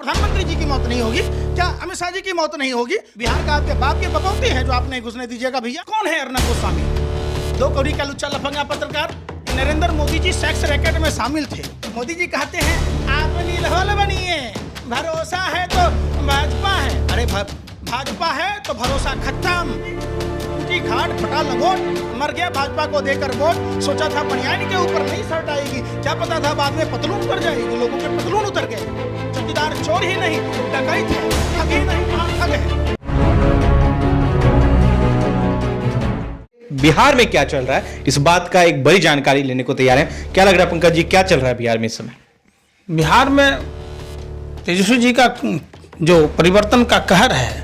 प्रधानमंत्री जी की मौत नहीं होगी? क्या अमित शाह जी की मौत नहीं होगी? बिहार का आपके बाप के बपौती है जो आप नहीं घुसने दीजिएगा भैया। कौन है अर्नब गोस्वामी? 2 कौड़ी का लुच्चा लफंगा पत्रकार। नरेंद्र मोदी जी सेक्स रैकेट में शामिल थे। मोदी जी कहते हैं आप नीलहल बनिए, भरोसा है तो भाजपा है। अरे भाजपा है तो भरोसा खत्म। घाट फटा लगोट, मर गया भाजपा को देकर वोट। सोचा था बनियान के ऊपर नहीं शर्ट आएगी, क्या पता था बाद में पतलून उतर जाएगी। लोगों के पतलून उतर गए। चौकीदार चोर ही नहीं, डकैत है, ठग ही नहीं, ठग है। बिहार में क्या चल रहा है, इस बात का एक बड़ी जानकारी लेने को तैयार है। क्या लग रहा है पंकज जी, क्या चल रहा है बिहार में इस समय? बिहार में तेजस्वी जी का जो परिवर्तन का कहर है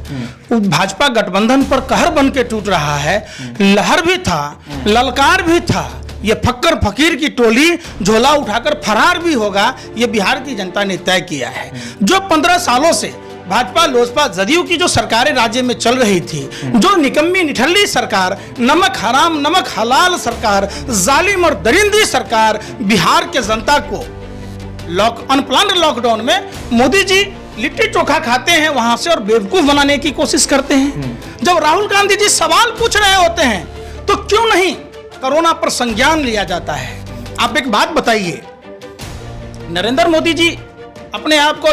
वो भाजपा गठबंधन पर कहर बन के टूट रहा है। लहर भी था, ललकार भी था। ये फक्कर फकीर की टोली झोला उठाकर फरार भी होगा, ये बिहार की जनता ने तय किया है। जो 15 सालों से भाजपा लोजपा जदयू की जो सरकारें राज्य में चल रही थी, जो निकम्मी निठल्ली सरकार, नमक हराम नमक हलाल सरकार, जालिम और दरिंदी सरकार बिहार के जनता को अनप्लान्ड लॉकडाउन में मोदी जी लिट्टी चोखा खाते हैं वहां से और बेवकूफ बनाने की कोशिश करते हैं। जब राहुल गांधी जी सवाल पूछ रहे होते हैं तो क्यों नहीं कोरोना पर संज्ञान लिया जाता है? आप एक बात बताइए, नरेंद्र मोदी जी अपने आप को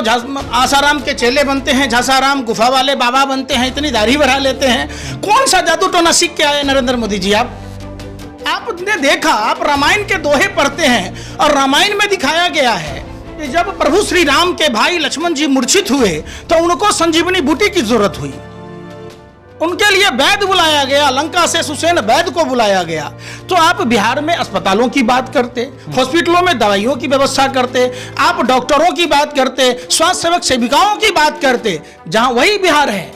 आसाराम के चेले बनते हैं, झासाराम गुफा वाले बाबा बनते हैं, इतनी दाढ़ी बढ़ा लेते हैं। कौन सा जादू टोना सीख के आए नरेंद्र मोदी जी? आपने देखा, आप रामायण के दोहे पढ़ते हैं और रामायण में दिखाया गया है कि जब प्रभु श्री राम के भाई लक्ष्मण जी मूर्छित हुए तो उनको संजीवनी बूटी की जरूरत हुई। उनके लिए वैद्य बुलाया गया, लंका से सुसैन वैद्य को बुलाया गया। तो आप बिहार में अस्पतालों की बात करते, हॉस्पिटलों में दवाइयों की व्यवस्था करते, आप डॉक्टरों की बात करते, स्वास्थ्य सेवक सेविकाओं की बात करते। जहां वही बिहार है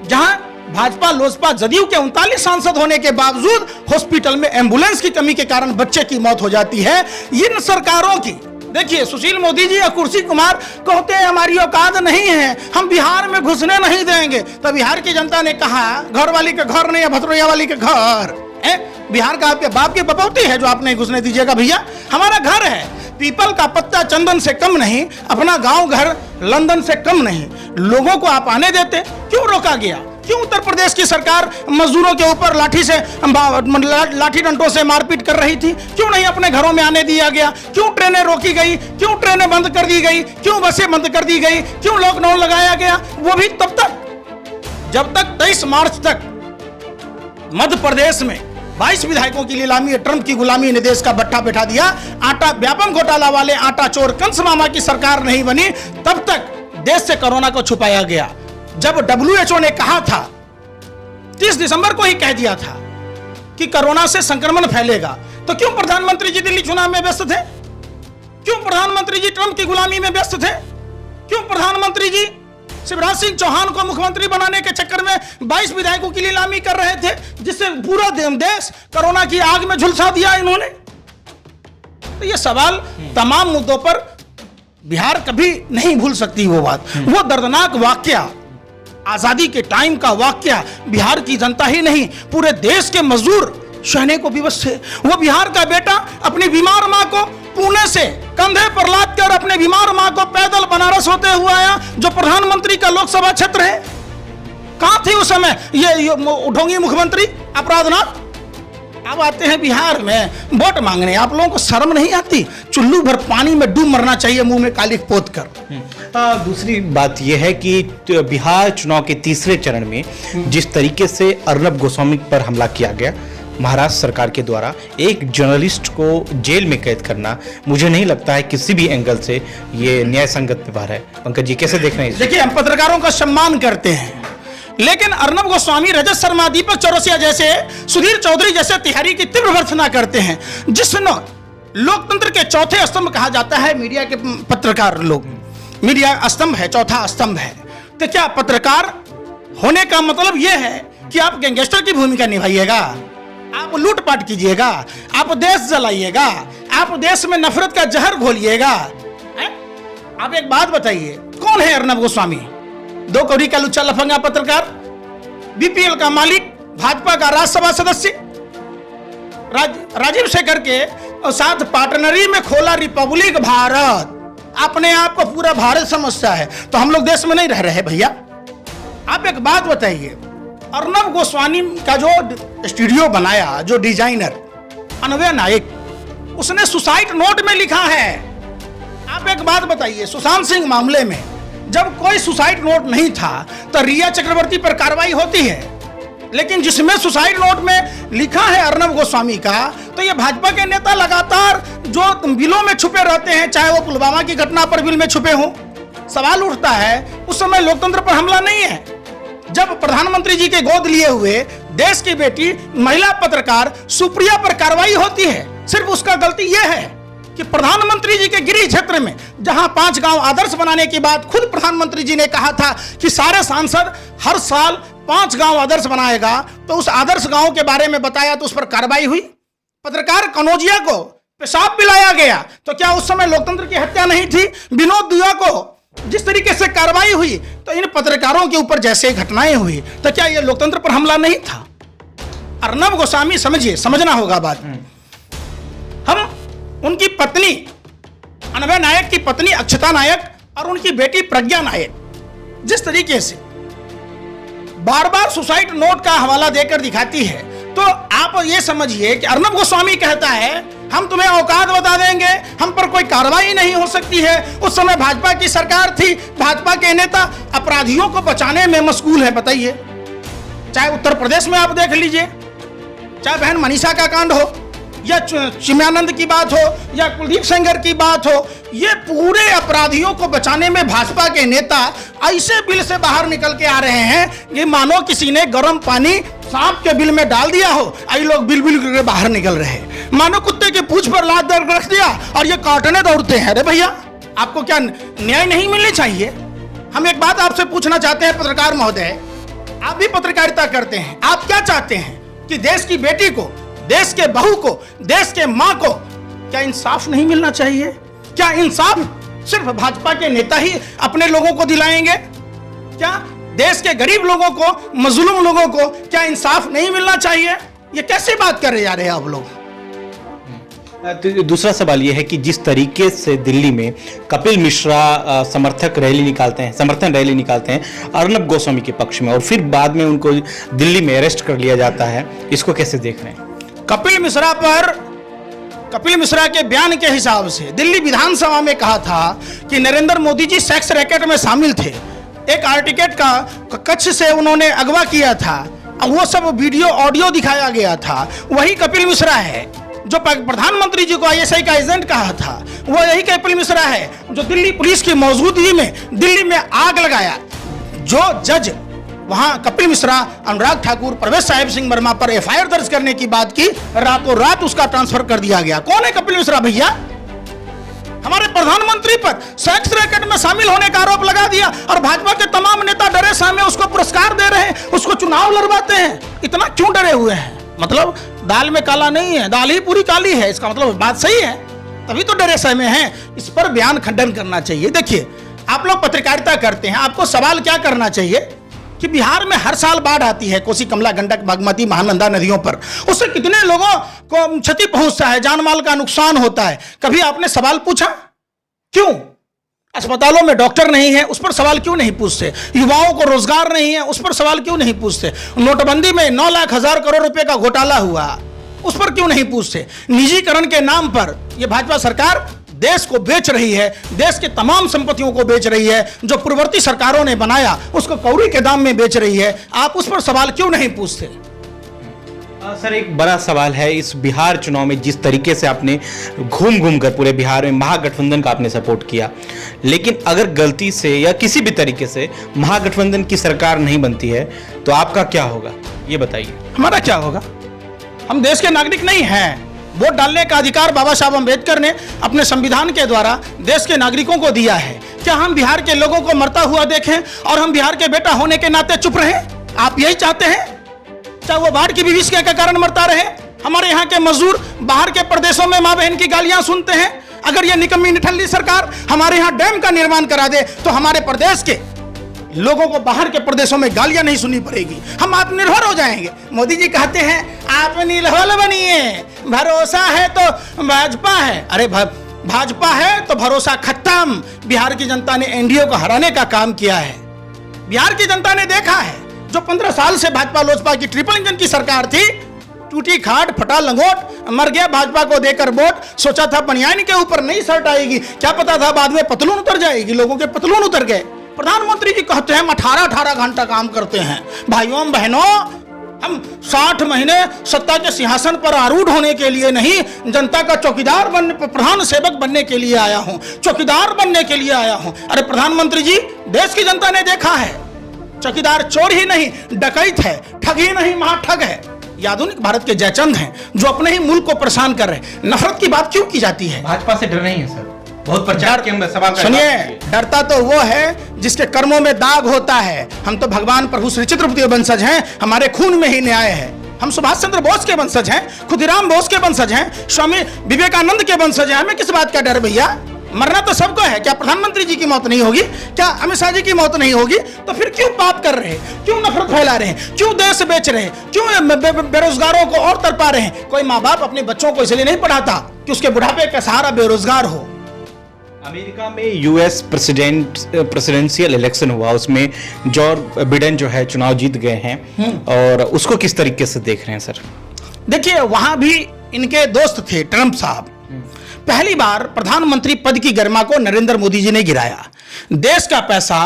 जहां भाजपा लोजपा जदयू के 39 सांसद होने के बावजूद हॉस्पिटल में एम्बुलेंस की कमी के कारण बच्चे की मौत हो जाती है। इन सरकारों की देखिए, सुशील मोदी जी या कुर्सी कुमार कहते हैं हमारी औकात नहीं है, हम बिहार में घुसने नहीं देंगे। तो बिहार की जनता ने कहा घर वाली का घर नहीं है, भतरोया वाली का घर है। बिहार का आपके बाप की बपौती है जो आप नहीं घुसने दीजिएगा भैया। हमारा घर है, पीपल का पत्ता चंदन से कम नहीं, अपना गांव घर लंदन से कम नहीं। लोगों को आप आने देते, क्यों रोका गया? क्यों उत्तर प्रदेश की सरकार मजदूरों के ऊपर लाठी डंडों से मारपीट कर रही थी? क्यों नहीं अपने घरों में आने दिया गया? क्यों ट्रेनें रोकी गई? क्यों ट्रेनें बंद कर दी गई? क्यों बसें बंद कर दी गई? क्यों लॉकडाउन लगाया गया? वो भी तब तक जब तक 23 मार्च तक मध्य प्रदेश में 22 विधायकों की नीलामी, ट्रंप की गुलामी ने देश का भट्ठा बैठा दिया। आटा व्यापम घोटाला वाले आटा चोर कंस मामा की सरकार नहीं बनी, तब तक देश से कोरोना को छुपाया गया। जब WHO ने कहा था, 30 दिसंबर को ही कह दिया था कि कोरोना से संक्रमण फैलेगा, तो क्यों प्रधानमंत्री जी दिल्ली चुनाव में व्यस्त थे? क्यों प्रधानमंत्री जी ट्रंप की गुलामी में व्यस्त थे? क्यों प्रधानमंत्री जी शिवराज सिंह चौहान को मुख्यमंत्री बनाने के चक्कर में 22 विधायकों की नीलामी कर रहे थे, जिससे पूरा देश कोरोना की आग में झुलसा दिया इन्होंने? तो ये सवाल तमाम मुद्दों पर बिहार कभी नहीं भूल सकती। वो बात, वो दर्दनाक वाकया, आजादी के टाइम का वाकया बिहार की जनता ही नहीं पूरे देश के मजदूर सहने को विवश थे। वो बिहार का बेटा अपनी बीमार मां को पुणे से कंधे पर लाद कर अपने बीमार मां को पैदल बनारस होते हुए आया, जो प्रधानमंत्री का लोकसभा क्षेत्र है। कहां थे उस समय ये ढोंगी मुख्यमंत्री अपराधनाथ? अब आते हैं बिहार में वोट मांगने। आप लोगों को शर्म नहीं आती? चुल्लू भर पानी में डूब मरना चाहिए मुंह में कालिख पोत कर। दूसरी बात यह है कि बिहार चुनाव के तीसरे चरण में जिस तरीके से अर्नब गोस्वामी पर हमला किया गया महाराष्ट्र सरकार के द्वारा, एक जर्नलिस्ट को जेल में कैद करना, मुझे नहीं लगता है किसी भी एंगल से ये न्याय संगत व्यवहार है। पंकज जी कैसे देख रहे हैं? देखिए, हम पत्रकारों का सम्मान करते हैं, लेकिन अर्नब गोस्वामी, रजत शर्मा, दीपक चौरसिया जैसे, सुधीर चौधरी जैसे तिहारी की तीव्र भर्त्सना करते हैं, जिसने लोकतंत्र के चौथे स्तंभ कहा जाता है मीडिया के पत्रकार लोग। मीडिया स्तंभ है, चौथा स्तंभ है। तो क्या पत्रकार होने का मतलब यह है कि आप गैंगस्टर की भूमिका निभाइएगा, आप लूटपाट कीजिएगा, आप देश जलाइएगा, आप देश में नफरत का जहर घोलिएगा? आप एक बात बताइए, कौन है अर्नब गोस्वामी? 2 कौड़ी का लुच्चा लफंगा पत्रकार, बीपीएल का मालिक, भाजपा का राज्यसभा सदस्य, राजीव शेखर के साथ पार्टनरी में खोला रिपब्लिक भारत। अपने आप को पूरा भारत समझता है, तो हम लोग देश में नहीं रह रहे भैया। आप एक बात बताइए, अर्नब गोस्वामी का जो स्टूडियो बनाया, जो डिजाइनर अनवय नायक, उसने सुसाइड नोट में लिखा है। आप एक बात बताइए, सुशांत सिंह मामले में जब कोई सुसाइड नोट नहीं था तो रिया चक्रवर्ती पर कार्रवाई होती है, लेकिन जिसमें सुसाइड नोट में लिखा है अर्नब गोस्वामी का, तो ये भाजपा के नेता लगातार जो बिलों में छुपे रहते हैं, चाहे वो पुलवामा की घटना पर बिल में छुपे हों। सवाल उठता है, उस समय लोकतंत्र पर हमला नहीं है जब प्रधानमंत्री जी के गोद लिए हुए देश की बेटी महिला पत्रकार सुप्रिया पर कार्रवाई होती है। सिर्फ उसका गलती यह है कि प्रधानमंत्री जी के गृह क्षेत्र में जहां 5 गांव आदर्श बनाने की बात खुद प्रधानमंत्री जी ने कहा था कि सारे सांसद हर साल 5 गांव आदर्श बनाएगा, तो उस आदर्श गांव के बारे में बताया तो उस पर कार्रवाई हुई। पत्रकार कनौजिया को पेशाब पिलाया गया, तो क्या उस समय लोकतंत्र की हत्या नहीं थी? विनोद दुआ को जिस तरीके से कार्रवाई हुई, तो इन पत्रकारों के ऊपर जैसे घटनाएं हुई, तो क्या यह लोकतंत्र पर हमला नहीं था? अर्नब गोस्वामी समझिए, समझना होगा बात। हम उनकी पत्नी अनवय नायक की पत्नी अक्षता नायक और उनकी बेटी प्रज्ञा नायक जिस तरीके से बार बार सुसाइड नोट का हवाला देकर दिखाती है, तो आप ये समझिए कि अर्नब गोस्वामी कहता है हम तुम्हें औकात बता देंगे, हम पर कोई कार्रवाई नहीं हो सकती है। उस समय भाजपा की सरकार थी, भाजपा के नेता अपराधियों को बचाने में मशगूल है। बताइए, चाहे उत्तर प्रदेश में आप देख लीजिए, चाहे बहन मनीषा का कांड हो, या चिन्मयानंद की बात हो, या कुलदीप सेंगर की बात हो, ये पूरे अपराधियों को बचाने में भाजपा के नेता ऐसे बिल से बाहर निकल के आ रहे हैं कि मानो किसी ने गर्म पानी सांप के बिल में डाल दिया हो। आई लोग बिल बिल करके बाहर निकल रहे हैं, मानो कुत्ते की पूंछ पर लात रख दिया और ये काटने दौड़ते हैं। अरे भैया, आपको क्या न्याय नहीं मिलनी चाहिए? हम एक बात आपसे पूछना चाहते हैं पत्रकार महोदय, आप भी पत्रकारिता करते हैं, आप क्या चाहते हैं कि देश की बेटी को, देश के बहू को, देश के मां को क्या इंसाफ नहीं मिलना चाहिए? क्या इंसाफ सिर्फ भाजपा के नेता ही अपने लोगों को दिलाएंगे? क्या देश के गरीब लोगों को, मजलूम लोगों को क्या इंसाफ नहीं मिलना चाहिए? ये कैसे बात कर रहे जा रहे हैं आप लोग? तो दूसरा सवाल यह है कि जिस तरीके से दिल्ली में कपिल मिश्रा समर्थन रैली निकालते हैं अर्नब गोस्वामी के पक्ष में, और फिर बाद में उनको दिल्ली में अरेस्ट कर लिया जाता है, इसको कैसे देख रहे हैं? कपिल मिश्रा के बयान के हिसाब से दिल्ली विधानसभा में कहा था कि नरेंद्र मोदी जी सेक्स रैकेट में शामिल थे, एक आर्टिकेट का कक्ष से उन्होंने अगवा किया था, वो सब वीडियो ऑडियो दिखाया गया था। वही कपिल मिश्रा है जो प्रधानमंत्री जी को आईएसआई का एजेंट कहा था, वो यही कपिल मिश्रा है जो दिल्ली पुलिस की मौजूदगी में दिल्ली में आग लगाया। जो जज वहां कपिल मिश्रा, अनुराग ठाकुर, प्रवेश साहिब सिंह वर्मा पर एफआईआर दर्ज करने की बात की, रातों रात उसका ट्रांसफर कर दिया गया। कौन है कपिल मिश्रा भैया? हमारे प्रधानमंत्री पर सेक्स रैकेट में शामिल होने का आरोप लगा दिया और भाजपा के तमाम नेता डरे सामने उसको पुरस्कार दे रहे हैं, उसको चुनाव लड़वाते हैं। इतना क्यों डरे हुए हैं? मतलब दाल में काला नहीं है, दाल ही पूरी काली है, इसका मतलब बात सही है, तभी तो डरे सहमे हैं। इस पर बयान खंडन करना चाहिए। देखिए, आप लोग पत्रकारिता करते हैं, आपको सवाल क्या करना चाहिए कि बिहार में हर साल बाढ़ आती है, कोसी, कमला, गंडक, बागमती, महानंदा नदियों पर, उससे कितने लोगों को क्षति पहुंचता है, जान माल का नुकसान होता है। कभी आपने सवाल पूछा क्यों? अस्पतालों में डॉक्टर नहीं है, उस पर सवाल क्यों नहीं पूछते? युवाओं को रोजगार नहीं है, उस पर सवाल क्यों नहीं पूछते? नोटबंदी में 9 लाख हजार करोड़ रुपए का घोटाला हुआ, उस पर क्यों नहीं पूछते? निजीकरण के नाम पर यह भाजपा सरकार देश को बेच रही है, देश के तमाम संपत्तियों को बेच रही है, जो पूर्ववर्ती सरकारों ने बनाया उसको कौड़ी के दाम में बेच रही है। आप उस पर सवाल क्यों नहीं पूछते? सर, एक बड़ा सवाल है, इस बिहार चुनाव में जिस तरीके से आपने घूम कर पूरे बिहार में महागठबंधन का आपने सपोर्ट किया, लेकिन अगर गलती से या किसी भी तरीके से महागठबंधन की सरकार नहीं बनती है तो आपका क्या होगा, ये बताइए। हमारा क्या होगा? हम देश के नागरिक नहीं हैं। वोट डालने का अधिकार बाबा साहब अम्बेडकर ने अपने संविधान के द्वारा देश के नागरिकों को दिया है। क्या हम बिहार के लोगों को मरता हुआ देखें और हम बिहार के बेटा होने के नाते चुप रहें? आप यही चाहते हैं? चाहे वो बाढ़ की विभीषिका के कारण मरता रहे। हमारे यहाँ के मजदूर बाहर के प्रदेशों में माँ बहन की गालियां सुनते हैं। अगर ये निकम्मी निठल्ली सरकार हमारे यहाँ डैम का निर्माण करा दे तो हमारे प्रदेश के लोगों को बाहर के प्रदेशों में गालियां नहीं सुननी पड़ेगी, हम आत्मनिर्भर हो जाएंगे। मोदी जी कहते हैं आत्मनिर्भर बनिए, भरोसा है तो भाजपा है। अरे भाजपा है तो भरोसा खत्म। बिहार की जनता ने एनडीए को हराने का काम किया है। बिहार की जनता ने देखा है, जो 15 साल से भाजपा लोजपा की ट्रिपल इंजन की सरकार थी, टूटी खाट फटा लंगोट, मर गया भाजपा को देकर वोट। सोचा था बनियान के ऊपर नई शर्ट आएगी, क्या पता था बाद में पतलून उतर जाएगी। लोगों के पतलून उतर गए। प्रधानमंत्री जी कहते हैं हम 18-18 घंटा काम करते हैं। भाइयों बहनों, हम 60 महीने सत्ता के सिंहासन पर आरूढ़ होने के लिए नहीं, जनता का चौकीदार बनने, प्रधान सेवक बनने के लिए आया हूं, चौकीदार बनने के लिए आया हूं। अरे प्रधानमंत्री जी, देश की जनता ने देखा है, चौकीदार चोर ही नहीं डकैत है, ठग ही नहीं महाठग है। ये आधुनिक भारत के जयचंद हैं, जो अपने ही मुल्क को परेशान कर रहे हैं। नफरत की बात क्यों की जाती है? भाजपा से डर नहीं है सर, बहुत प्रचार के सवाल। सुनिए, डरता तो वो है जिसके कर्मों में दाग होता है। हम तो भगवान प्रभु श्री चित्रपति के वंशज हैं, हमारे खून में ही न्याय है। हम सुभाष चंद्र बोस के वंशज हैं, खुदीराम बोस के वंशज हैं, स्वामी विवेकानंद के वंशज हैं। हमें किस बात का डर भैया? मरना तो सबको है। क्या प्रधानमंत्री जी की मौत नहीं होगी? क्या अमित शाह जी की मौत नहीं होगी? तो फिर क्यों पाप कर रहे हैं? क्यों नफरत फैला रहे हैं? क्यों देश बेच रहे हैं? क्यों बेरोजगारों को और तरपा रहे हैं? कोई माँ बाप अपने बच्चों को इसलिए नहीं पढ़ाता कि उसके बुढ़ापे का सहारा बेरोजगार हो। अमेरिका में यूएस प्रेसिडेंशियल इलेक्शन हुआ, उसमें जो बिडेन जो है चुनाव जीत गए हैं, और उसको किस तरीके से देख रहे हैं सर? देखिए, वहां भी इनके दोस्त थे ट्रंप साहब। पहली बार प्रधानमंत्री पद की गरिमा को नरेंद्र मोदी जी ने गिराया। देश का पैसा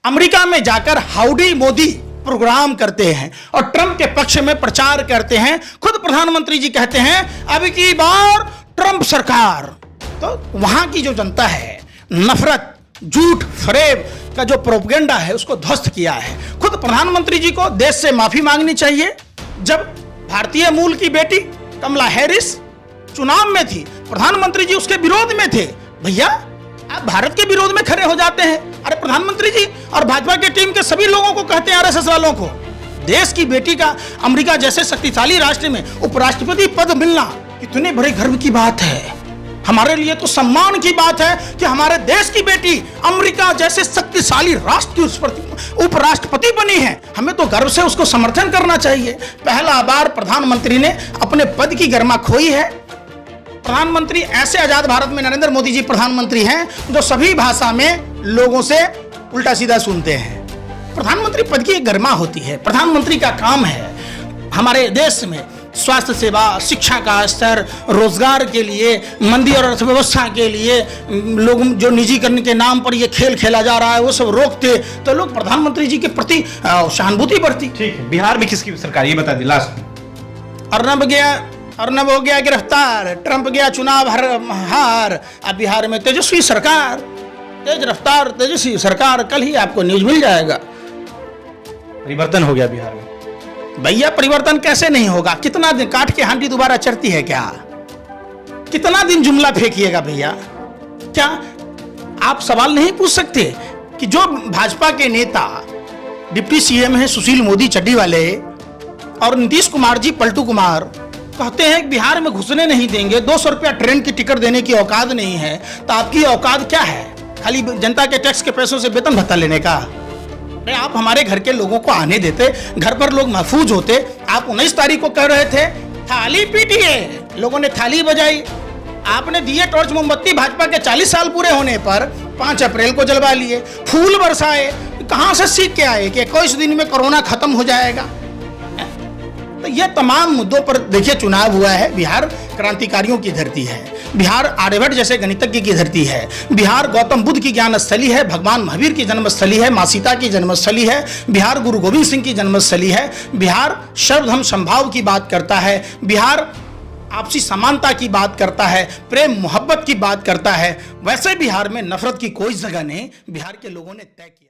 अमेरिका में जाकर हाउडी मोदी प्रोग्राम करते हैं और ट्रंप के पक्ष में प्रचार करते हैं। खुद प्रधानमंत्री जी कहते हैं अब की बार ट्रंप सरकार। तो वहां की जो जनता है, नफरत, झूठ, फरेब का जो प्रोपेगेंडा है, उसको ध्वस्त किया है। खुद प्रधानमंत्री जी को देश से माफी मांगनी चाहिए। जब भारतीय मूल की बेटी कमला हैरिस चुनाव में थी, प्रधानमंत्री जी उसके विरोध में थे। भैया, आप भारत के विरोध में खड़े हो जाते हैं। अरे प्रधानमंत्री जी और भाजपा की टीम के सभी लोगों को कहते हैं, आरएसएस वालों को, देश की बेटी का अमेरिका जैसे शक्तिशाली राष्ट्र में उपराष्ट्रपति पद मिलना कितने बड़े गर्व की बात है। हमारे लिए तो सम्मान की बात है कि हमारे देश की बेटी अमेरिका जैसे शक्तिशाली राष्ट्र की उपराष्ट्रपति बनी है। हमें तो गर्व से उसको समर्थन करना चाहिए। पहला बार प्रधानमंत्री ने अपने पद की गरिमा खोई है। प्रधानमंत्री ऐसे आजाद भारत में नरेंद्र मोदी जी प्रधानमंत्री हैं जो सभी भाषा में लोगों से उल्टा सीधा सुनते हैं। प्रधानमंत्री पद की एक गरिमा होती है। प्रधानमंत्री का काम है हमारे देश में स्वास्थ्य सेवा, शिक्षा का स्तर, रोजगार के लिए, मंदी और अर्थव्यवस्था के लिए लोग जो निजीकरण के नाम पर ये खेल खेला जा रहा है वो सब रोकते तो लोग प्रधानमंत्री जी के प्रति सहानुभूति बढ़ती। ठीक है, बिहार में किसकी सरकार, ये बता दी लास्ट में। अर्नब हो गया गिरफ्तार, ट्रंप गया चुनाव हार। अब बिहार में तेजस्वी सरकार, तेज रफ्तार तेजस्वी सरकार। कल ही आपको न्यूज मिल जाएगा। परिवर्तन हो गया बिहार में। भैया, परिवर्तन कैसे नहीं होगा? कितना दिन काट के हांडी दोबारा चढ़ती है क्या? कितना दिन जुमला फेंकिएगा भैया? क्या आप सवाल नहीं पूछ सकते कि जो भाजपा के नेता डिप्टी सीएम हैं सुशील मोदी चड्डी वाले और नीतीश कुमार जी पलटू कुमार कहते हैं कि बिहार में घुसने नहीं देंगे, 200 रुपया ट्रेन की टिकट देने की औकात नहीं है, तो आपकी औकात क्या है? खाली जनता के टैक्स के पैसों से वेतन भत्ता लेने का? नहीं, आप हमारे घर के लोगों को आने देते, घर पर लोग महफूज होते। आप 19 तारीख को कह रहे थे थाली पीटिए, लोगों ने थाली बजाई। आपने दिए टॉर्च मोमबत्ती भाजपा के 40 साल पूरे होने पर 5 अप्रैल को जलवा लिए, फूल बरसाए। कहां से सीख के आए कि 21 दिन में कोरोना खत्म हो जाएगा? तो ये तमाम मुद्दों पर देखिए चुनाव हुआ है। बिहार क्रांतिकारियों की धरती है, बिहार आर्यभट्ट जैसे गणितज्ञ की धरती है, बिहार गौतम बुद्ध की ज्ञानस्थली है, भगवान महावीर की जन्मस्थली है, माँ सीता की जन्मस्थली है, बिहार गुरु गोविंद सिंह की जन्मस्थली है, बिहार सर्वधर्म संभाव की बात करता है, बिहार आपसी समानता की बात करता है, प्रेम मोहब्बत की बात करता है। वैसे बिहार में नफरत की कोई जगह नहीं, बिहार के लोगों ने तय किया।